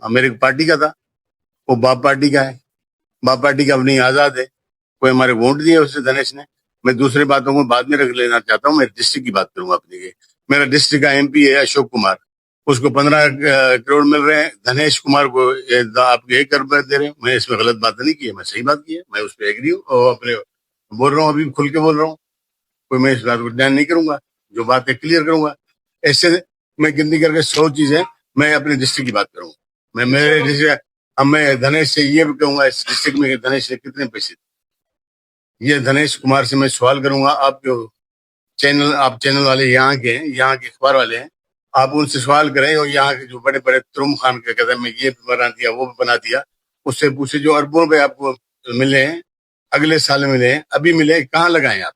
میرے پارٹی کا تھا، وہ باپ پارٹی کا ہے، باپ پارٹی کا اپنی آزاد ہے، کوئی ہمارے ووٹ دیے اسے دنیش نے. میں دوسرے باتوں کو بعد میں رکھ لینا چاہتا ہوں، میں ڈسٹرکٹ کی بات کروں گا اپنی. میرا ڈسٹرکٹ کا ایم پی ہے اشوک کمار، اس کو 15 کروڑ مل رہے ہیں. دنیش کمار کو آپ 1 کروڑ دے رہے ہیں. میں اس میں غلط بات نہیں کی ہے، میں صحیح بات کی ہے، میں اس پہ ایگری ہوں اور اپنے بول رہا ہوں، ابھی کھل کے بول رہا ہوں. کوئی میں اس بات کو ڈین نہیں کروں گا، جو بات ہے کلیئر کروں گا. ایسے میں گنتی کر کے 100 چیزیں میں اپنے ڈسٹرکٹ کی بات کروں گا. میں میرے ڈسٹرکٹ، اب میں دنیش سے یہ بھی کہوں گا اس ڈسٹرکٹ میں کہ دنیش نے کتنے پیسے دیے. یہ دنیش کمار سے میں سوال کروں گا. آپ جو چینل والے یہاں کے اخبار والے ہیں، آپ ان سے سوال کریں، اور یہاں کے جو بڑے بڑے ترم خان کے کہتے ہیں میں یہ بنا دیا وہ بنا دیا، اس سے پوچھے جو اربوں روپے آپ کو ملے ہیں، اگلے سال ملے ہیں، ابھی ملے، کہاں لگائیں آپ؟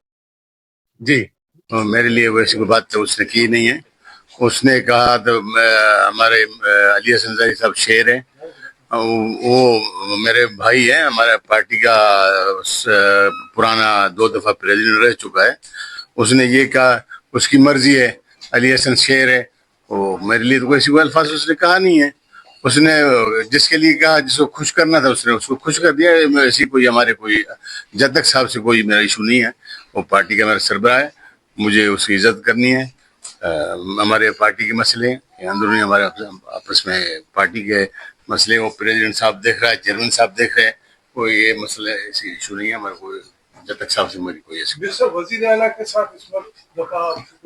جی میرے لیے ویسی کوئی بات تو اس نے کی نہیں ہے. اس نے کہا تو ہمارے علی حسن زاہد صاحب شیر ہیں، وہ میرے بھائی ہیں، ہمارے پارٹی کا پرانا 2 دفعہ پریزیڈنٹ رہ چکا ہے. اس نے یہ کہا، اس کی مرضی ہے، علی حسن شیر ہے. وہ میرے لیے تو کوئی الفاظ اس نے کہا نہیں ہے. اس نے جس کے لیے کہا، جس کو خوش کرنا تھا اس نے اس کو خوش کر دیا. ایسی کوئی ہمارے کوئی جدک صاحب سے کوئی میرا ایشو نہیں ہے. وہ پارٹی کا میرا سربراہ ہے، مجھے اس کی عزت کرنی ہے. ہمارے پارٹی کے مسئلے ہیں اندرونی، ہمارے آپس میں پارٹی کے مسئلے، وہ پریزیڈنٹ صاحب دیکھ رہا ہے، چیئرمین صاحب دیکھ رہے ہیں. کوئی یہ مسئلہ ایسی ایشو نہیں ہے ہمارے. کوئی جدک صاحب سے میری کوئی ایسی. وزیر اعلیٰ کے ساتھ اس وقت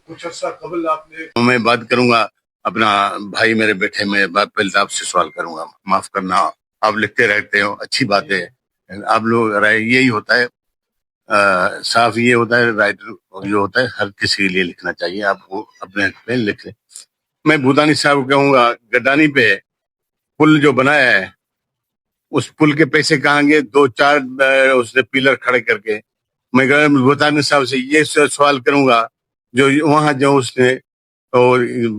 کچھ عرصہ قبل آپ نے، میں بات کروں گا اپنا بھائی میرے بیٹھے میں پہلے آپ سے سوال کروں گا. معاف کرنا، آپ لکھتے رہتے ہو، اچھی بات ہے. آپ لوگ یہی ہوتا ہے، صاف یہ ہوتا ہے، رائٹر جو ہوتا ہے ہر کسی کے لیے لکھنا چاہیے. آپ کو اپنے حق پہ لکھ لیں. میں بھوتانی صاحب کو کہوں گا، گڈانی پہ پل جو بنایا ہے، اس پل کے پیسے کہاں گے؟ 2-4 اس نے پیلر کھڑے کر کے. میں بھوتانی صاحب سے یہ سوال کروں گا، جو وہاں جو اس نے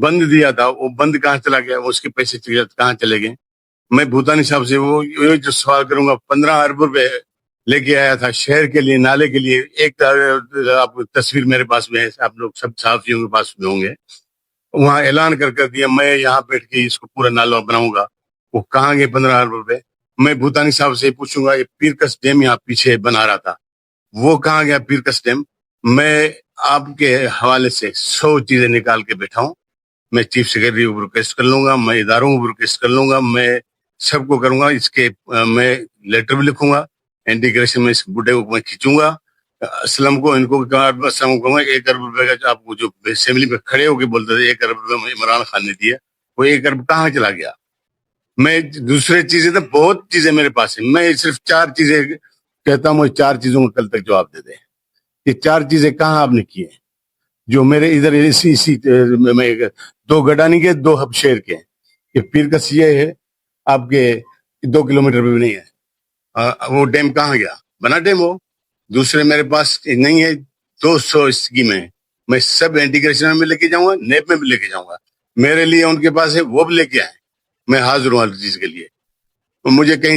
بند دیا تھا، وہ بند کہاں چلا گیا؟ اس کے پیسے کہاں چلے گئے؟ میں بھوتانی صاحب سے وہ جو سوال کروں گا. 15 ارب روپے لے کے آیا تھا شہر کے لیے، نالے کے لیے. ایک آپ تصویر میرے پاس میں ہے، آپ لوگ سب صحافیوں کے پاس میں ہوں گے. وہاں اعلان کر دیا میں یہاں بیٹھ کے اس کو پورا نالا بناؤں گا. وہ کہاں گئے 15 ارب روپے؟ میں بھوتانی صاحب سے پوچھوں گا، یہ پیرکس ڈیم یہاں پیچھے بنا رہا تھا، وہ کہاں گیا پیرکس ڈیم؟ میں آپ کے حوالے سے 100 چیزیں نکال کے بیٹھا ہوں. میں چیف سیکرٹری کو ریکویسٹ کر لوں گا، میں اداروں کو ریکویسٹ کر لوں گا، میں سب کو کروں گا. اس کے میں لیٹر بھی لکھوں گا، انٹیگریشن میں اس بڈھے کو میں کھینچوں گا. اسلم کو، ان کو اسلم کو کہوں گا 1 ارب روپے کا آپ کو جو اسمبلی پہ کھڑے ہو کے بولتے تھے 1 ارب روپے عمران خان نے دیا، وہ 1 ارب کہاں چلا گیا؟ میں دوسرے چیزیں تو بہت چیزیں میرے پاس ہیں، میں صرف 4 چیزیں کہتا ہوں. مجھے 4 چیزوں کو کل تک جواب دے دیں. یہ 4 چیزیں کہاں آپ نے کی ہیں جو میرے ادھر اسی 2 گڈانی کے، 2 ہبشیر کے. یہ پیرکس یہ ہے آپ کے 2 کلومیٹر پہ بھی نہیں ہے. وہ ڈیم کہاں گیا؟ بنا ڈیم. وہ دوسرے میرے پاس نہیں ہے. 200 اسکیمیں میں سب انٹیگریشن میں لے کے جاؤں گا، نیب میں بھی لے کے جاؤں گا. میرے لیے ان کے پاس ہے، وہ بھی لے کے آئے. میں حاضر ہوں ہر چیز کے لیے. مجھے کہیں